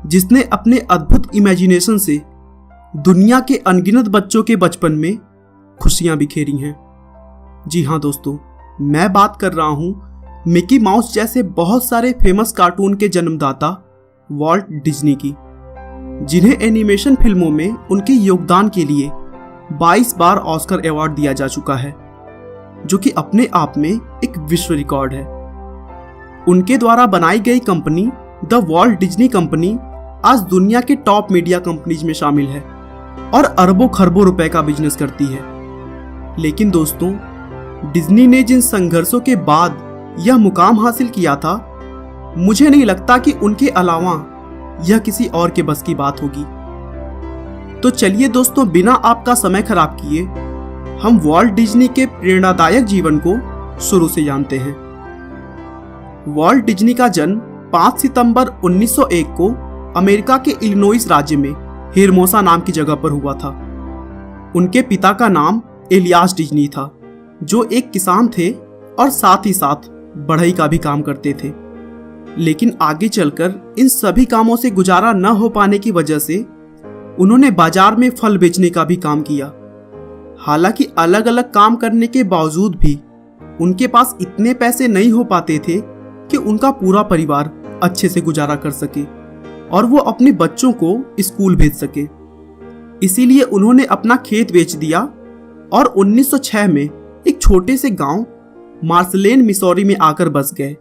जिसने अपने अद्भुत इमेजिनेशन से दुनिया के अनगिनत बच्चों के बचपन में खुशियां बिखेरी हैं। जी हाँ दोस्तों, मैं बात कर रहा हूँ मिकी माउस जैसे बहुत सारे फेमस कार्टून के जन्मदाता वॉल्ट डिज्नी की, जिन्हें एनिमेशन फिल्मों में उनके योगदान के लिए 22 बार ऑस्कर अवार्ड दिया जा चुका है, जो कि अपने आप में एक विश्व रिकॉर्ड है। उनके द्वारा बनाई गई company the Walt Disney company आज दुनिया के टॉप मीडिया कंपनीज में शामिल है और अरबों खरबों रुपए का बिजनेस करती है। लेकिन दोस्तों, डिज्नी ने जिन संघर्षों के बाद यह मुकाम हासिल किया था, मुझे नहीं लगता कि उनके अलावा यह किसी और के बस की बात होगी। तो चलिए दोस्तों, बिना आपका समय खराब किए हम वॉल्ट डिज्नी के प्रेरणादायक जीवन को शुरू से जानते हैं। वॉल्ट डिज्नी का जन्म 5 सितंबर 1901 को अमेरिका के इलिनॉइस राज्य में हेरमोसा नाम की जगह पर हुआ था। उनके पिता का नाम एलियास डिज्नी था, जो एक किसान थे और साथ ही साथ बढ़ई का भी काम करते थे। लेकिन आगे चलकर इन सभी कामों से गुजारा न हो पाने की वजह से उन्होंने बाजार में फल बेचने का भी काम किया। हालांकि अलग अलग काम करने के बावजूद भी उनके पास इतने पैसे नहीं हो पाते थे कि उनका पूरा परिवार अच्छे से गुजारा कर सके और वो अपने बच्चों को स्कूल भेज सके। इसीलिए उन्होंने अपना खेत बेच दिया और 1906 में एक छोटे से गांव मार्सलेन मिसौरी में आकर बस गए,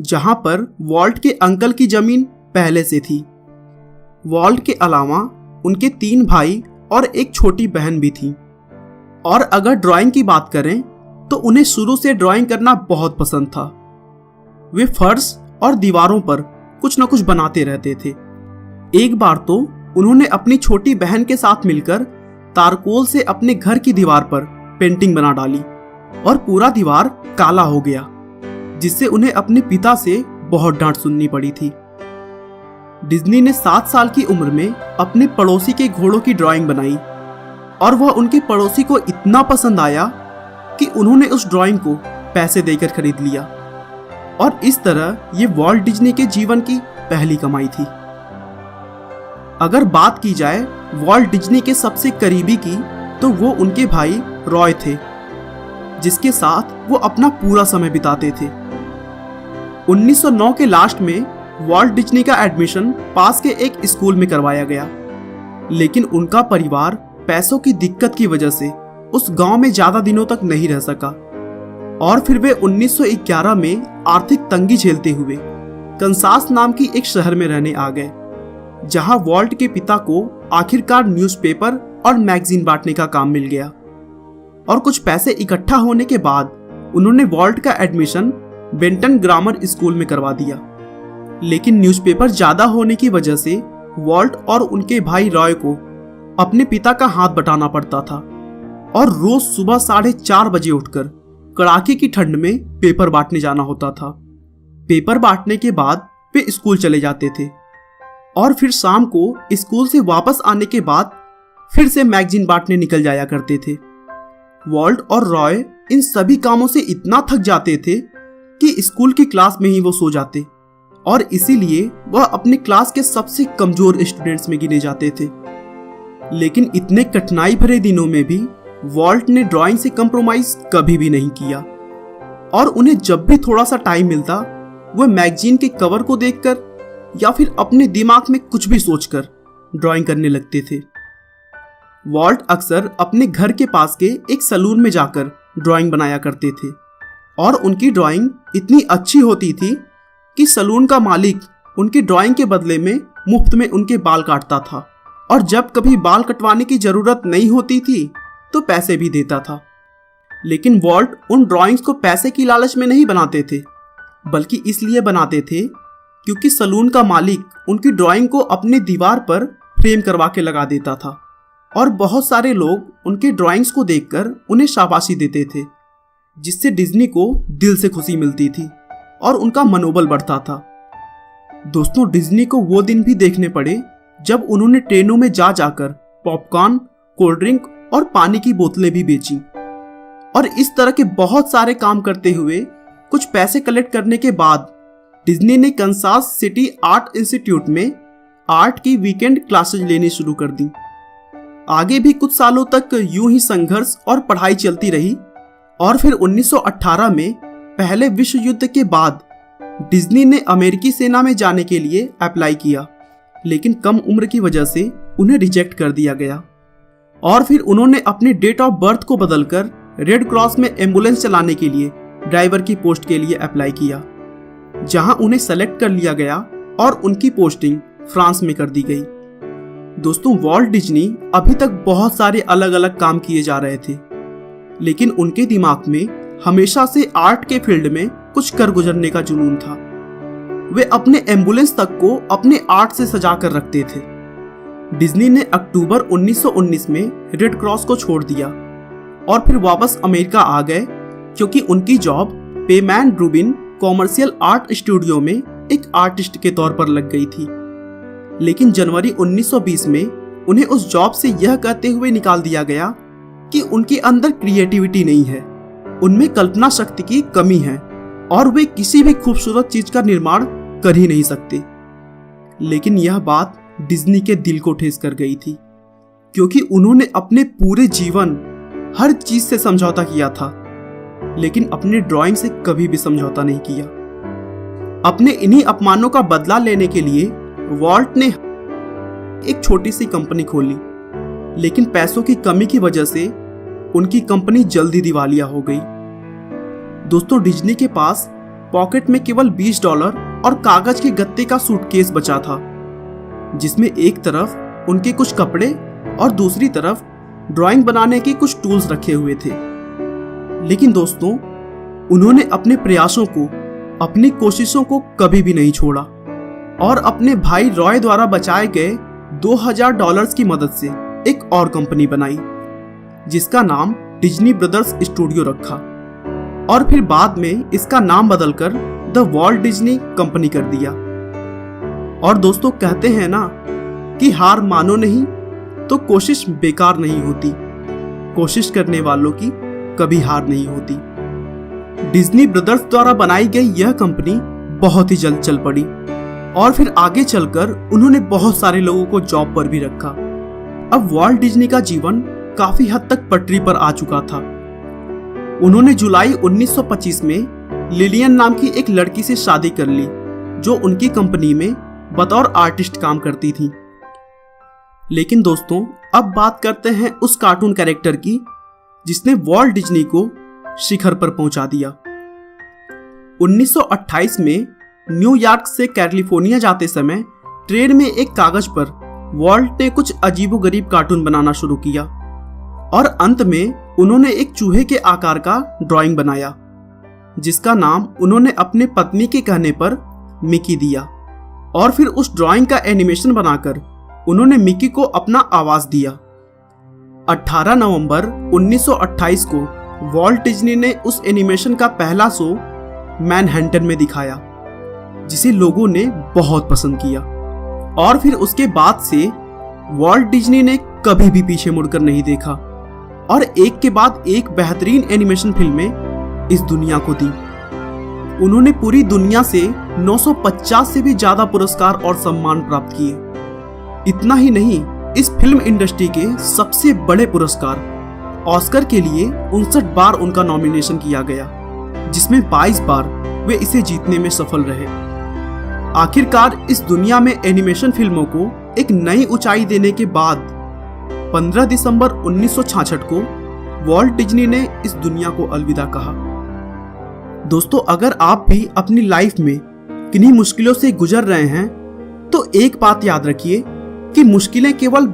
जहां पर वॉल्ट के अंकल की जमीन पहले से थी। वॉल्ट के अलावा उनके 3 भाई और एक छोटी बहन भी थी। और अगर ड्राइंग की बात करें तो उन्हें शुरू से ड्राइंग करना बहुत पसंद था। वे फर्श और दीवारों पर कुछ न कुछ बनाते रहते थे। एक बार तो उन्होंने अपनी छोटी बहन के साथ मिलकर तारकोल से अपने घर की दीवार पर पेंटिंग बना डाली और पूरा दीवार काला हो गया, जिससे उन्हें अपने पिता से बहुत डांट सुननी पड़ी थी। डिज्नी ने 7 साल की उम्र में अपने पड़ोसी के घोड़ों की ड्राइंग बनाई और वह उनके पड़ोसी को इतना पसंद आया कि उन्होंने उस ड्राइंग को पैसे देकर खरीद लिया। और इस तरह ये वॉल्ट डिज्नी के जीवन की पहली कमाई थी। अगर बात की जाए वॉल्ट डिज्नी के सबसे करीबी की, तो वो उनके भाई रॉय थे, जिसके साथ वो अपना पूरा समय बिताते थे। 1909 के लास्ट में वॉल्ट डिज्नी का एडमिशन पास के एक स्कूल में करवाया गया, लेकिन उनका परिवार पैसों की दिक्कत की वजह से उस गांव में ज्यादा दिनों तक नहीं रह सका और फिर वे 1911 में आर्थिक तंगी झेलते हुए कंसास नाम की एक शहर में रहने आ गए, जहां वॉल्ट के पिता को आखिरकार न्यूज़पेपर और मैगजीन बांटने का काम मिल गया। और कुछ पैसे इकट्ठा होने के बाद उन्होंने वॉल्ट का एडमिशन बेंटन ग्रामर स्कूल में करवा दिया। लेकिन न्यूज़पेपर ज्यादा होने की वजह से वॉल्ट और उनके भाई रॉय को अपने पिता का हाथ बटाना पड़ता था और रोज सुबह 4:30 बजे उठकर कड़ाके की ठंड में पेपर बांटने जाना होता था। पेपर बांटने के बाद वे स्कूल चले जाते थे और फिर शाम को स्कूल से वापस आने के बाद फिर से मैगजीन बांटने निकल जाया करते थे। वॉल्ट और रॉय इन सभी कामों से इतना थक जाते थे कि स्कूल की क्लास में ही वो सो जाते और इसीलिए वह अपने क्लास के सबसे कमजोर स्टूडेंट्स में गिने जाते थे। लेकिन इतने कठिनाई भरे दिनों में भी वॉल्ट ने ड्राइंग से कंप्रोमाइज कभी भी नहीं किया और उन्हें जब भी थोड़ा सा टाइम मिलता, वह मैगजीन के कवर को देखकर या फिर अपने दिमाग में कुछ भी सोचकर ड्राइंग करने लगते थे। वॉल्ट अक्सर अपने घर के पास के एक सैलून में जाकर ड्राइंग बनाया करते थे और उनकी ड्राइंग इतनी अच्छी होती थी कि सैलून का मालिक उनकी ड्राइंग के बदले में मुफ्त में उनके बाल काटता था और जब कभी बाल कटवाने की जरूरत नहीं होती थी तो पैसे भी देता था। लेकिन वॉल्ट उन ड्राइंग्स को पैसे की लालच में नहीं बनाते थे, बल्कि इसलिए बनाते थे क्योंकि सैलून का मालिक उनकी ड्राइंग को अपने दीवार पर फ्रेम करवा के लगा देता था और बहुत सारे लोग उनके ड्राइंग्स को देखकर उन्हें शाबाशी देते थे, जिससे डिज्नी को दिल से खुशी मिलती थी और उनका मनोबल बढ़ता था। दोस्तों, डिज्नी को वो दिन भी देखने पड़े जब उन्होंने ट्रेनों में जाकर पॉपकॉर्न, कोल्ड ड्रिंक और पानी की बोतलें भी बेची और इस तरह के बहुत सारे काम करते हुए कुछ पैसे कलेक्ट करने के बाद डिज्नी ने कंसास सिटी आर्ट इंस्टीट्यूट में आर्ट की वीकेंड क्लासेज लेनी शुरू कर दी। आगे भी कुछ सालों तक यूं ही संघर्ष और पढ़ाई चलती रही और फिर 1918 में पहले विश्व युद्ध के बाद डिज्नी ने अमेरिकी सेना में जाने के लिए अप्लाई किया, लेकिन कम उम्र की वजह से उन्हें रिजेक्ट कर दिया गया। और फिर उन्होंने अपने डेट ऑफ बर्थ को बदलकर रेड क्रॉस में एम्बुलेंस चलाने के लिए ड्राइवर की पोस्ट के लिए अप्लाई किया, जहां उन्हें सेलेक्ट कर लिया गया और उनकी पोस्टिंग फ्रांस में कर दी गई। दोस्तों, वॉल्ट डिज्नी अभी तक बहुत सारे अलग अलग काम किए जा रहे थे, लेकिन उनके दिमाग में हमेशा से आर्ट के फील्ड में कुछ कर गुजरने का जुनून था। वे अपने एम्बुलेंस तक को अपने आर्ट से सजा कर रखते थे। डिज्नी ने अक्टूबर 1919 में रेड क्रॉस को छोड़ दिया और फिर वापस अमेरिका आ गए, क्योंकि उनकी job Pesmen Rubin commercial art studio में एक आर्टिस्ट के तौर पर लग गई थी। लेकिन जनवरी 1920 में उन्हें उस जॉब से यह कहते हुए निकाल दिया गया कि उनके अंदर क्रिएटिविटी नहीं है, उनमें कल्पना शक्ति की कमी है और वे किसी भी खूबसूरत चीज का निर्माण कर ही नहीं सकते। लेकिन यह बात डिज्नी के दिल को ठेस कर गई थी, क्योंकि उन्होंने अपने पूरे जीवन हर चीज से समझौता किया था, लेकिन अपने ड्राइंग से कभी भी समझौता नहीं किया। अपने इन्हीं अपमानों का बदला लेने के लिए वॉल्ट ने एक छोटी सी कंपनी खोली, लेकिन पैसों की कमी की वजह से उनकी कंपनी जल्दी दिवालिया हो गई। दोस्तों, डिज्नी के पास पॉकेट में केवल $20 और कागज के गत्ते का सूटकेस बचा था, जिसमें एक तरफ उनके कुछ कपड़े और दूसरी तरफ ड्राइंग बनाने के कुछ टूल्स रखे हुए थे। लेकिन दोस्तों, उन्होंने अपने प्रयासों को, अपनी कोशिशों को कभी भी नहीं छोड़ा और अपने भाई रॉय द्वारा बचाए गए $2000 की मदद से एक और कंपनी बनाई, जिसका नाम डिज्नी ब्रदर्स स्टूडियो रखा और फिर बाद में इसका नाम बदलकर द वॉल्ट डिज्नी कंपनी कर दिया। और दोस्तों, कहते हैं ना कि हार मानो नहीं तो कोशिश बेकार नहीं होती, कोशिश करने वालों की कभी हार नहीं होती। डिज्नी ब्रदर्स द्वारा बनाई गई यह कंपनी बहुत ही जल्द चल पड़ी और फिर आगे चलकर उन्होंने बहुत सारे लोगों को जॉब पर भी रखा। अब वॉल्ट डिज्नी का जीवन काफी हद तक पटरी पर आ चुका था। उन्होंने जुलाई 1925 में लिलियन नाम की एक लड़की से शादी कर ली, जो उनकी कंपनी में बतौर आर्टिस्ट काम करती थी। लेकिन दोस्तों, अब बात करते हैं उस कार्टून कैरेक्टर की जिसने वॉल्ट डिज्नी को शिखर पर पहुंचा दिया। 1928 में न्यूयॉर्क से कैलिफोर्निया जाते समय ट्रेन में एक कागज पर वॉल्ट ने कुछ अजीबोगरीब कार्टून बनाना शुरू किया और अंत में उन्होंने एक चूहे के आकार का ड्राइंग बनाया, जिसका नाम उन्होंने अपने पत्नी के कहने पर मिकी दिया। और फिर उस ड्राइंग का एनिमेशन बनाकर उन्होंने मिकी को अपना आवाज दिया। 18 नवंबर 1928 को वॉल्ट डिज्नी ने उस एनिमेशन का पहला शो मैनहट्टन में दिखाया, जिसे लोगों ने बहुत पसंद किया। और फिर उसके बाद से वॉल्ट डिज्नी ने कभी भी पीछे मुड़कर नहीं देखा और एक के बाद एक बेहतरीन एनिमेशन फिल्में इस दुनिया को दी। उन्होंने पूरी दुनिया से 950 से भी ज्यादा पुरस्कार और सम्मान प्राप्त किए। इतना ही नहीं, इस फिल्म इंडस्ट्री के सबसे बड़े पुरस्कार ऑस्कर के लिए 59 बार उनका नॉमिनेशन किया गया, जिसमें 22 बार वे इसे जीतने में सफल रहे। आखिरकार इस दुनिया में एनिमेशन फिल्मों को एक नई ऊंचाई देने के बाद 15 दिसंबर 1966 को वॉल्ट डिज्नी ने इस दुनिया को अलविदा कहा। दोस्तों, अगर आप भी अपनी लाइफ में किन्हीं मुश्किलों से गुजर रहे हैं तो एक बात याद रखिए कि मुश्किलें केवल